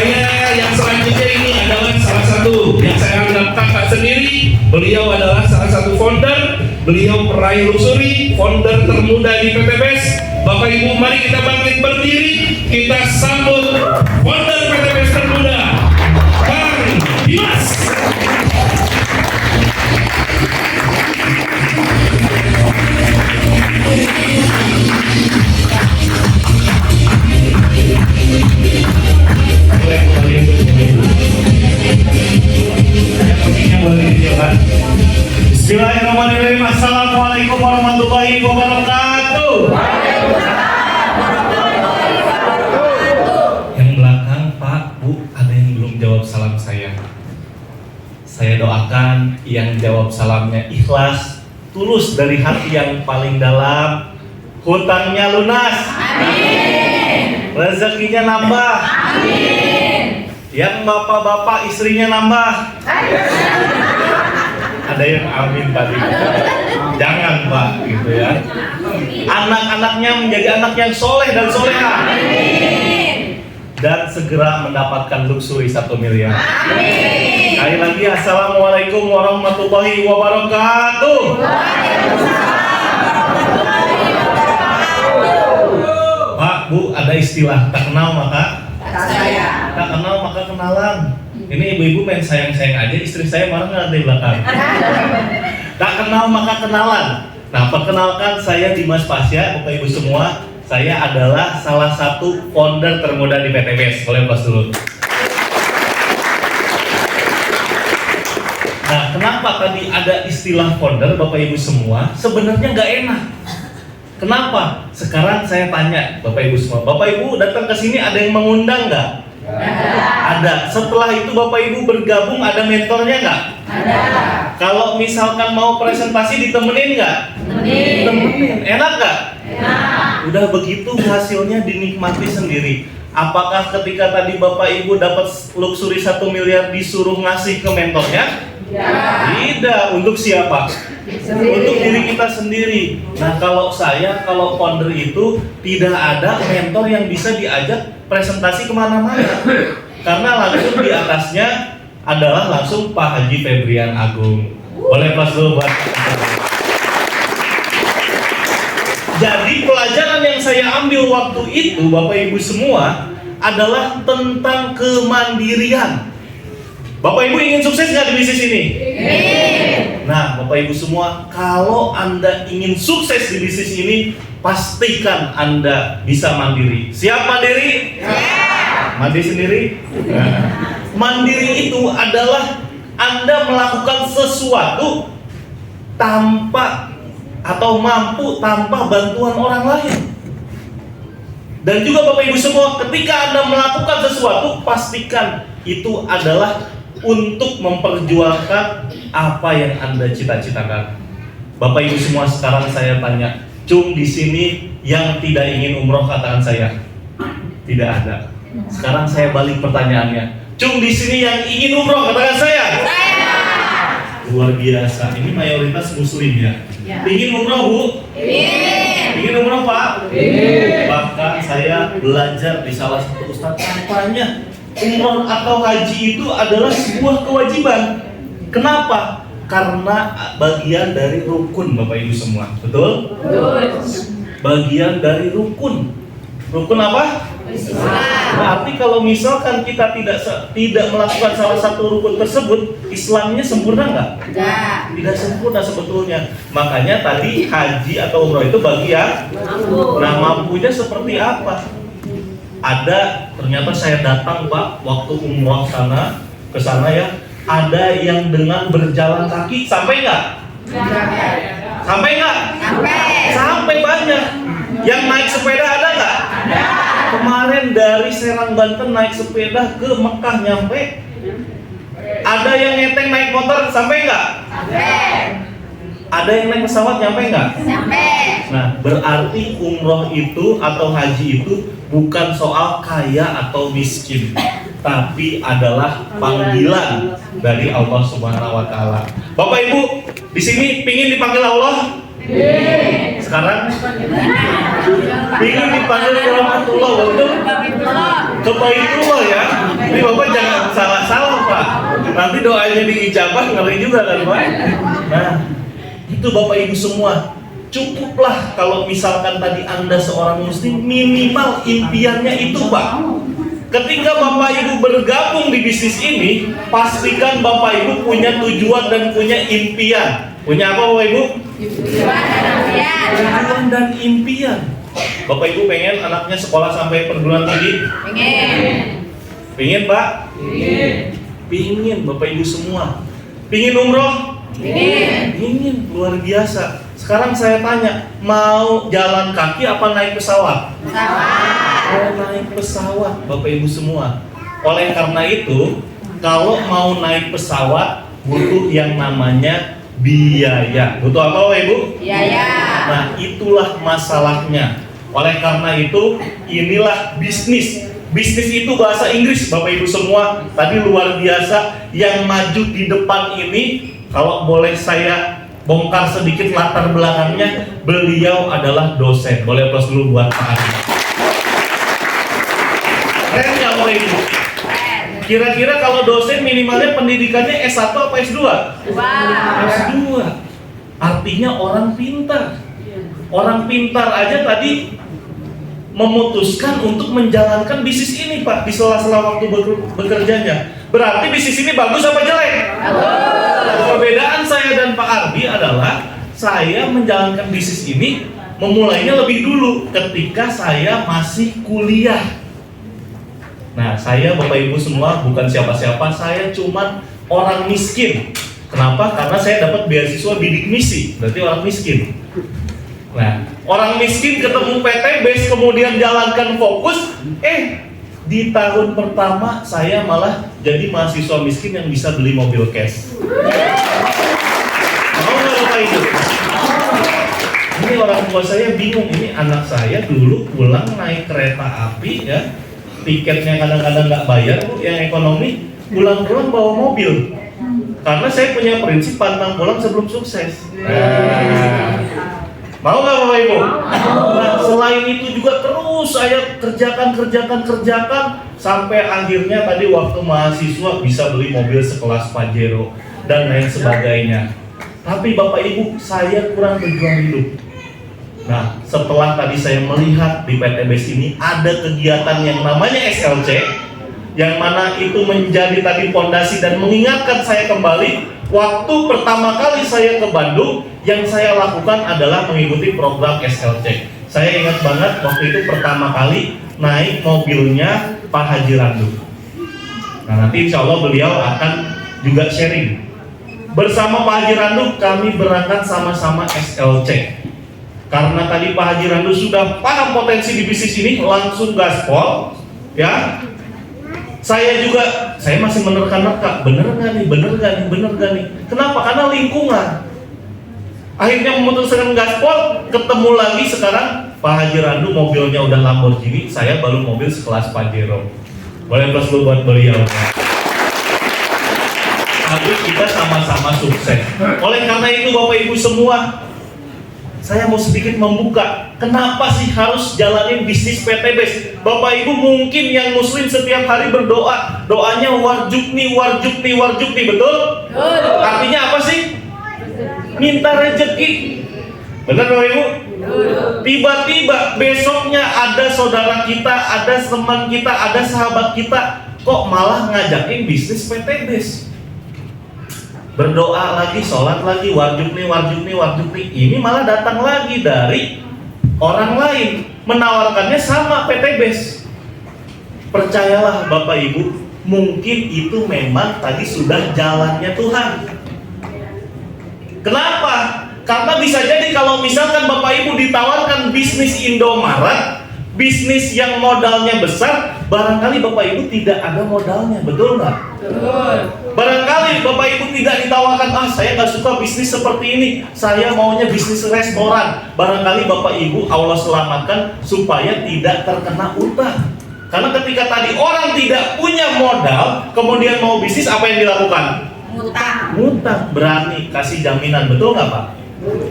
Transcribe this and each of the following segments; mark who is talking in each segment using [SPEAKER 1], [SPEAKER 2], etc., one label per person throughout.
[SPEAKER 1] Saya yang selanjutnya ini adalah salah satu yang saya anggap kakak sendiri. Beliau adalah salah satu founder. Beliau peraih luxury, founder termuda di PTBES. Bapak Ibu, mari kita bangkit berdiri. Kita sambut founder PTBES termuda, Kang Dimas.
[SPEAKER 2] Bismillahirrahmanirrahim. Assalamualaikum warahmatullahi wabarakatuh. Yang belakang, Pak, Bu, ada yang belum jawab salam saya. Saya doakan yang jawab salamnya ikhlas, tulus dari hati yang paling dalam, hutangnya lunas. Amin. Rezekinya nambah. Amin. Yang bapak-bapak istrinya nambah. Ada yang amin tadi. Jangan Pak, gitu ya. Anak-anaknya menjadi anak yang soleh dan soleha. Dan segera mendapatkan luxury 1 miliar. Amin. Sekali lagi, assalamualaikum warahmatullahi wabarakatuh. Pak, Bu, ada istilah tak kenal maka tak kenal maka kenalan. Ini ibu-ibu main sayang-sayang aja, istri saya marah nggak di belakang. Tak kenal maka kenalan. Nah, perkenalkan, saya Dimas Pasya, Bapak Ibu semua. Saya adalah salah satu founder termuda di PTBES. Boleh pas dulu. Nah, kenapa tadi ada istilah founder, Bapak Ibu semua? Sebenarnya nggak enak. Kenapa? Sekarang saya tanya, Bapak Ibu semua. Bapak Ibu datang ke sini ada yang mengundang nggak? Ada. Setelah itu Bapak Ibu bergabung, ada mentornya nggak? Ada. Kalau misalkan mau presentasi ditemenin nggak? Temenin. Enak nggak? Enak. Udah begitu hasilnya dinikmati sendiri. Apakah ketika tadi Bapak Ibu dapat luxury 1 miliar disuruh ngasih ke mentornya? Ya. Tidak. Untuk siapa? Untuk diri kita sendiri. Nah, kalau founder itu tidak ada mentor yang bisa diajak presentasi kemana-mana, karena langsung di atasnya adalah langsung Pak Haji Febrian Agung. Boleh pas dulu buat. Jadi pelajaran yang saya ambil waktu itu, Bapak Ibu semua, adalah tentang kemandirian. Bapak Ibu ingin sukses nggak di bisnis ini? Nah, Bapak Ibu semua, kalau Anda ingin sukses di bisnis ini, pastikan Anda bisa mandiri. Siap mandiri? Mandiri sendiri? Mandiri itu adalah Anda melakukan sesuatu tanpa atau mampu tanpa bantuan orang lain. Dan juga Bapak Ibu semua, ketika Anda melakukan sesuatu, pastikan itu adalah untuk memperjuangkan apa yang Anda cita-citakan. Bapak Ibu semua, sekarang saya tanya, Cung di sini yang tidak ingin umroh, katakan saya. Tidak ada. Sekarang saya balik pertanyaannya, Cung di sini yang ingin umroh, katakan saya. Luar biasa. Ini mayoritas muslim ya. Ingin umroh Bu? Ingin umroh Pak? Bahkan saya belajar di salah satu ustadz, kampanye umroh atau haji itu adalah sebuah kewajiban. Kenapa? Karena bagian dari rukun, Bapak Ibu semua. Betul? Bagian dari rukun. Rukun apa? Berarti kalau misalkan kita tidak melakukan salah satu rukun tersebut, Islamnya sempurna nggak? Tidak sempurna sebetulnya. Makanya tadi haji atau umroh itu bagian. Nah, mampunya seperti apa? Ternyata saya datang Pak, waktu umroh ke sana ya, ada yang dengan berjalan kaki, sampai nggak? Sampai nggak? Sampai banyak. Yang naik sepeda ada nggak? Kemarin dari Serang Banten naik sepeda ke Mekah nyampe. Ada yang ngeteng naik motor, sampai nggak? Ada yang naik pesawat, nyampe nggak? Nah, berarti umroh itu atau haji itu bukan soal kaya atau miskin, tapi adalah panggilan dari Allah Subhanahu wa Ta'ala. Bapak Ibu, di sini pingin dipanggil Allah? Sekarang pingin dipanggil ke rahmatullah, ke Baitullah ya. Ini Bapak jangan salah-salah Pak. Nanti doanya diijabah ngeri juga kan Pak. Nah, itu Bapak Ibu semua. Cukuplah kalau misalkan tadi Anda seorang muslim, minimal impiannya itu Pak. Ketika Bapak Ibu bergabung di bisnis ini, pastikan Bapak Ibu punya tujuan dan punya impian. Punya apa Bapak Ibu? Tujuan dan impian. Bapak Ibu pengen anaknya sekolah sampai perguruan tinggi? Pengen Pak? Pengen Bapak Ibu semua. Pengen umroh? Pengen, luar biasa. Sekarang saya tanya, mau jalan kaki apa naik pesawat? Mau naik pesawat Bapak Ibu semua. Oleh karena itu, kalau mau naik pesawat butuh yang namanya biaya. Butuh apa Bapak Ibu?
[SPEAKER 3] Biaya.
[SPEAKER 2] Nah, itulah masalahnya. Oleh karena itu, inilah bisnis. Bisnis itu bahasa Inggris Bapak Ibu semua. Tadi luar biasa. Yang maju di depan ini, kalau boleh saya bongkar sedikit latar belakangnya, beliau adalah dosen. Boleh plus dulu buat Pak Adi. Keren nggak Bapak Ibu? Kira-kira kalau dosen minimalnya pendidikannya S1 apa S2? S2. Artinya orang pintar. Orang pintar aja tadi memutuskan untuk menjalankan bisnis ini Pak, di sela-sela waktu bekerjanya. Berarti bisnis ini bagus apa jelek? Nah, perbedaan saya dan Pak Ardi adalah saya menjalankan bisnis ini memulainya lebih dulu ketika saya masih kuliah. Nah, saya Bapak Ibu semua bukan siapa-siapa, saya cuman orang miskin. Kenapa? Karena saya dapat beasiswa bidik misi, berarti orang miskin. Nah, orang miskin ketemu PTBS kemudian jalankan fokus, di tahun pertama saya malah jadi mahasiswa miskin yang bisa beli mobil cash. Mau nggak Bapak Ibu? Ini orang tua saya bingung, ini anak saya dulu pulang naik kereta api ya, tiketnya kadang-kadang nggak bayar Bu, yang ekonomi, pulang-pulang bawa mobil. Karena saya punya prinsip pantang pulang sebelum sukses. Mau nggak Bapak Ibu? Nah, selain itu juga terus saya kerjakan sampai akhirnya tadi waktu mahasiswa bisa beli mobil sekelas Pajero dan lain sebagainya. Tapi Bapak Ibu, saya kurang berjuang hidup. Nah, setelah tadi saya melihat di PTBS ini ada kegiatan yang namanya SLC, yang mana itu menjadi tadi fondasi dan mengingatkan saya kembali. Waktu pertama kali saya ke Bandung, yang saya lakukan adalah mengikuti program SLC. Saya ingat banget waktu itu pertama kali naik mobilnya Pak Haji Randu. Nah, nanti insya Allah beliau akan juga sharing. Bersama Pak Haji Randu kami berangkat sama-sama SLC. Karena tadi Pak Haji Randu sudah paham potensi di bisnis ini, langsung gaspol, ya. Saya masih menerka-nerka, bener gak nih? Kenapa? Karena lingkungan. Akhirnya memutuskan gaspol, ketemu lagi sekarang Pak Haji Randu mobilnya udah Lamborghini, saya baru mobil sekelas Pajero. Boleh plus dulu buat beliau. Tapi kita sama-sama sukses. Oleh karena itu Bapak Ibu semua, saya mau sedikit membuka, kenapa sih harus jalanin bisnis PTBS? Bapak Ibu mungkin yang muslim setiap hari berdoa, doanya warjukni, betul? Artinya apa sih? Minta rezeki. Benar Bapak Ibu? Tiba-tiba besoknya ada saudara kita, ada teman kita, ada sahabat kita, kok malah ngajakin bisnis PTBS? Berdoa lagi, sholat lagi, warjukni. Ini malah datang lagi dari orang lain, menawarkannya sama PTBS. Percayalah Bapak Ibu, mungkin itu memang tadi sudah jalannya Tuhan. Kenapa? Karena bisa jadi kalau misalkan Bapak Ibu ditawarkan bisnis Indomaret, bisnis yang modalnya besar, barangkali Bapak Ibu tidak ada modalnya, betul nggak? Betul. Barangkali Bapak Ibu tidak ditawarkan, saya nggak suka bisnis seperti ini, saya maunya bisnis restoran. Barangkali Bapak Ibu Allah selamatkan supaya tidak terkena utang. Karena ketika tadi orang tidak punya modal, kemudian mau bisnis, apa yang dilakukan? Ngutang. Berani kasih jaminan, betul nggak Pak?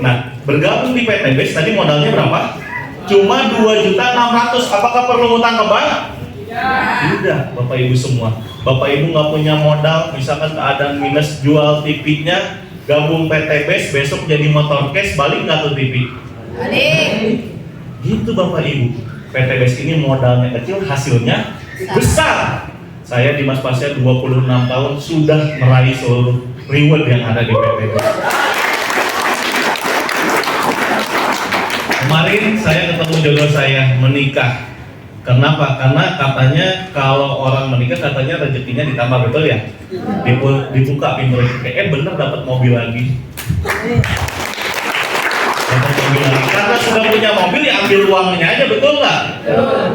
[SPEAKER 2] Nah, bergabung di PTBS tadi modalnya berapa? Cuma 2.600.000. Apakah perlu ngutang ke bank? Tidak, Bapak Ibu semua. Bapak Ibu nggak punya modal, misalkan keadaan minus, jual TV-nya, gabung PTBes, besok jadi motor cash, balik nggak tuh TV?
[SPEAKER 3] Balik.
[SPEAKER 2] Gitu Bapak Ibu. PTBes ini modalnya kecil, hasilnya besar. Saya Dimas Pasya 26 tahun sudah meraih seluruh reward yang ada di PTBes. Kemarin saya ketemu jodoh saya menikah. Kenapa? Karena katanya kalau orang menikah katanya rezekinya ditambah, betul ya? Dibuka pintu rezeki, bener dapat mobil lagi. Dapat mobil lagi. Karena sudah punya mobil ya ambil uangnya aja, betul nggak?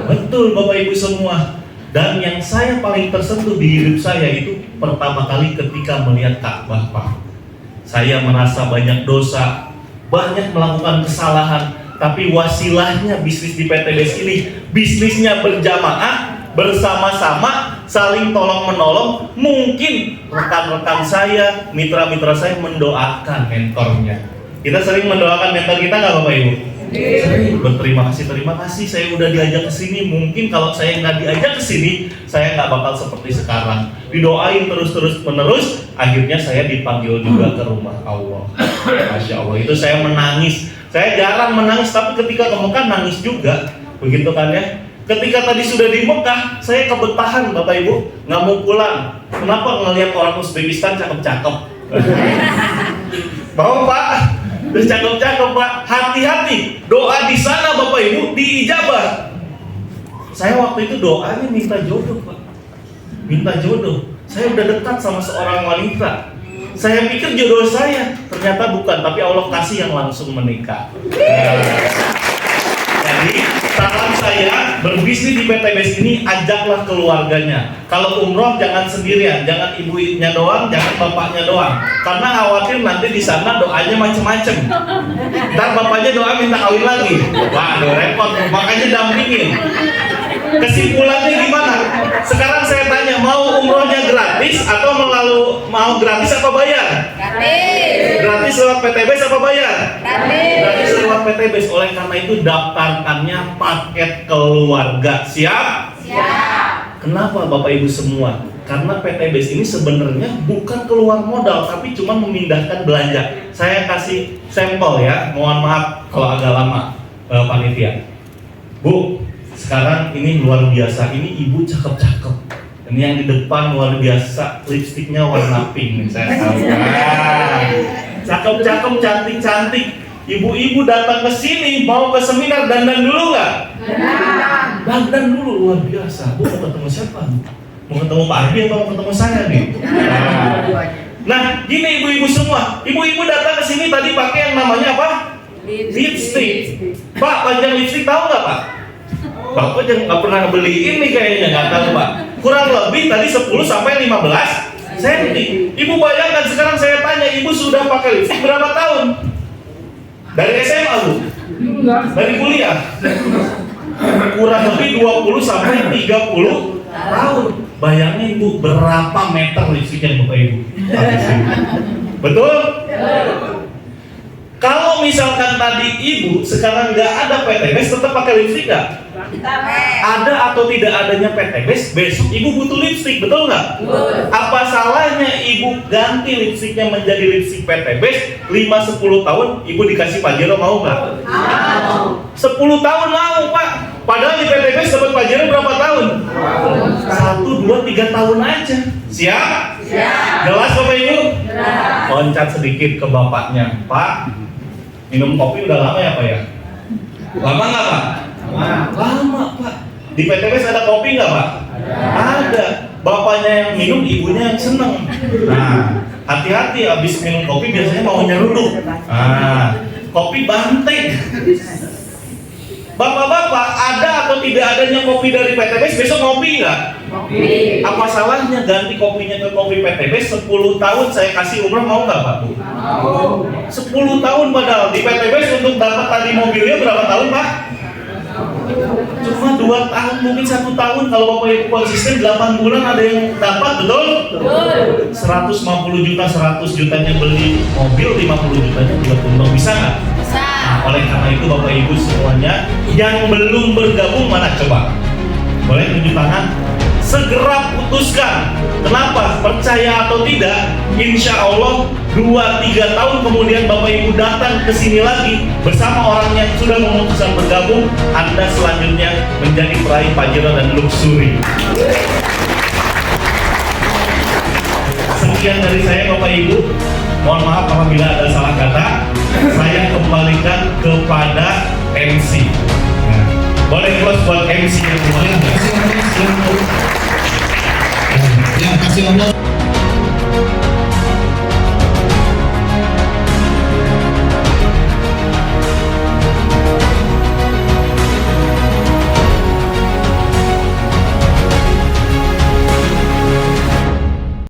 [SPEAKER 2] Betul Bapak Ibu semua. Dan yang saya paling tersentuh di hidup saya itu pertama kali ketika melihat Ka'bah, Pak. Saya merasa banyak dosa, banyak melakukan kesalahan. Tapi wasilahnya bisnis di PTBes ini, bisnisnya berjamaah, bersama-sama, saling tolong-menolong. Mungkin rekan-rekan saya, mitra-mitra saya mendoakan mentornya. Kita sering mendoakan mentor kita nggak Bapak Ibu? Sering. Berterima kasih saya udah diajak ke sini. Mungkin kalau saya nggak diajak ke sini, saya nggak bakal seperti sekarang. Didoain terus menerus, akhirnya saya dipanggil juga ke rumah Allah. Masya Allah, itu saya menangis. Saya jarang menangis, tapi ketika ke Mekah nangis juga, begitu kan ya? Ketika tadi sudah di Mekah, saya kebetahan Bapak Ibu, nggak mau pulang. Kenapa? Ngelihat orang Uzbekistan cakep-cakep. Mau Pak, udah cakep-cakep Pak. Hati-hati, doa di sana Bapak Ibu diijabah. Saya waktu itu doanya minta jodoh Pak, minta jodoh. Saya udah dekat sama seorang wanita. Saya pikir jodoh saya, ternyata bukan, tapi Allah kasih yang langsung menikah. Jadi saran saya berbisnis di PTBes ini, ajaklah keluarganya. Kalau umroh jangan sendirian, jangan ibunya doang, jangan bapaknya doang, karena khawatir nanti di sana doanya macem-macem. Ntar bapaknya doa minta kawin lagi, waduh repot, makanya dampingin. Kesimpulannya gimana? Sekarang saya tanya, mau umrohnya gratis atau mau gratis apa bayar?
[SPEAKER 3] Gratis.
[SPEAKER 2] Gratis lewat PTBes apa bayar?
[SPEAKER 3] Gratis.
[SPEAKER 2] Gratis lewat PTBes. Oleh karena itu daftarkannya paket keluarga. Siap?
[SPEAKER 3] Siap.
[SPEAKER 2] Kenapa Bapak Ibu semua? Karena PTBes ini sebenarnya bukan keluar modal, tapi cuma memindahkan belanja. Saya kasih sampel ya, mohon maaf kalau agak lama panitia. Bu, sekarang ini luar biasa, ini ibu cakep-cakep. Ini yang di depan luar biasa, lipstiknya warna pink nih, saya tahu. Cakep-cakep, cantik-cantik. Ibu-ibu datang ke sini mau ke seminar, dandan dulu nggak? Dandan dulu, luar biasa. Bu mau ketemu siapa? Mau ketemu Pak Arbi atau mau ketemu saya nih? Nah, gini ibu-ibu semua. Ibu-ibu datang ke sini tadi pakai yang namanya apa? Lipstick. Pak, panjang lipstick tahu nggak Pak? Bapak jangan nggak pernah beli ini kayaknya, nggak tahu Pak. Kurang lebih tadi 10 sampai 15 cm. Ibu bayangkan sekarang saya tanya, ibu sudah pakai lipstick berapa tahun? Dari SMA Bu? Dari kuliah? Kurang lebih 20 sampai 30 tahun. Bayangin Bu, berapa meter lipstiknya Bapak Ibu? Betul? Kalau misalkan tadi ibu sekarang nggak ada PTBes, tetap pakai lipstik nggak? Ada atau tidak adanya PTBes, besok ibu butuh lipstik, betul nggak? Apa salahnya ibu ganti lipstiknya menjadi lipstik PTBes 5-10 tahun, ibu dikasih Pajero, mau nggak? Mau. 10 tahun mau Pak. Padahal di PTBes dapat Pajero berapa tahun? 1, 2, 3 tahun aja. Siap? Siap. Jelas Bapak Ibu? Jelas. Loncat sedikit ke bapaknya, Pak. Minum kopi udah lama ya Pak ya? Lama nggak Pak? Lama Pak. Di PTBes ada kopi nggak Pak? Ada. Bapaknya yang minum, ibunya yang seneng. Nah, hati-hati habis minum kopi biasanya mau nyeruduk. Nah, kopi banting. Bapak-bapak, ada atau tidak adanya kopi dari PTBes, besok ngopi nggak? Ngopi. Apa salahnya ganti kopinya ke kopi PTBes? 10 tahun saya kasih umroh, mau nggak Pak? Mau. 10 tahun padahal di PTBes untuk dapat tadi mobilnya berapa tahun Pak? Cuma 2 tahun, mungkin 1 tahun. Kalau Bapak Ibu konsisten 8 bulan ada yang dapat, betul? Betul. 150 juta, 100 jutanya beli mobil, 50 jutanya juga tumbang, bisa nggak? Bisa. Nah, oleh karena itu Bapak Ibu semuanya yang belum bergabung, mana coba? Boleh tunjuk tangan? Segera putuskan. Kenapa? Percaya atau tidak, insya Allah 2-3 tahun kemudian Bapak Ibu datang ke sini lagi bersama orang yang sudah memutuskan bergabung, Anda selanjutnya menjadi peraih Pajero dan Luxury. Sekian dari saya Bapak Ibu. Mohon maaf apabila ada salah kata. Saya kembalikan kepada MC. Boleh close buat MC yang kemarin.
[SPEAKER 4] Terima kasih Allah.